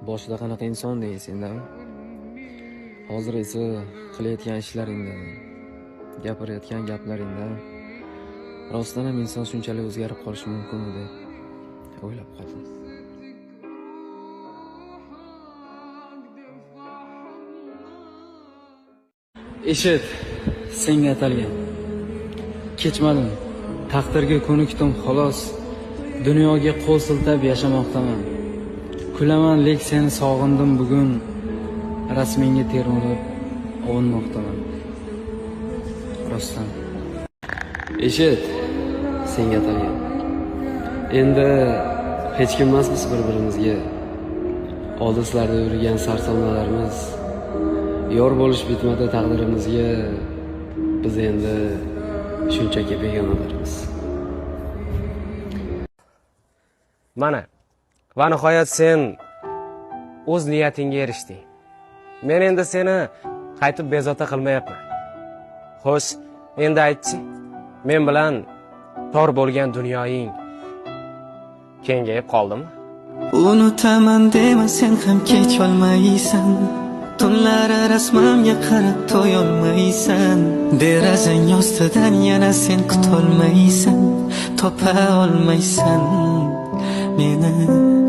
boshida qanaqa inson deysiz-da. Hozir esa qilayotgan ishlaringda, gapirayotgan gaplaringda rostdan ham inson shunchalik o'zgarib qolishi mumkinmi deb o'ylab qoldim. Eshit, senga atalgan. Kechmadim, taqdirga ko'nikdim xolos. Dunyoga qo'l siltab yashamoqdaman. Kulaman, lek seni sog'indim bugun. Rasmingga termilib ovunmoqdaman. Rostdan. Eshit, senga atalgan. Endi hech kim emasmiz bir-birimizga. Oldislarda yurgan sarsonalarimiz yor bo'lish bitmadi taqdirimizga. Biz endi shunchaki begonalarmiz. Mana va nihoyat sen o'z niyatingga erishding. Men endi seni qaytib bezovta qilmayapman. Xo'sh, endi aytchi, men bilan tor bo'lgan dunyoying kengayib qoldimi? Unutaman dema, sen ham kech olmaysan. Tunlari rasmimga qarab to'yolmaysan. Derazang ostidan yana sen kutolmaysan. Topa olmaysan meni.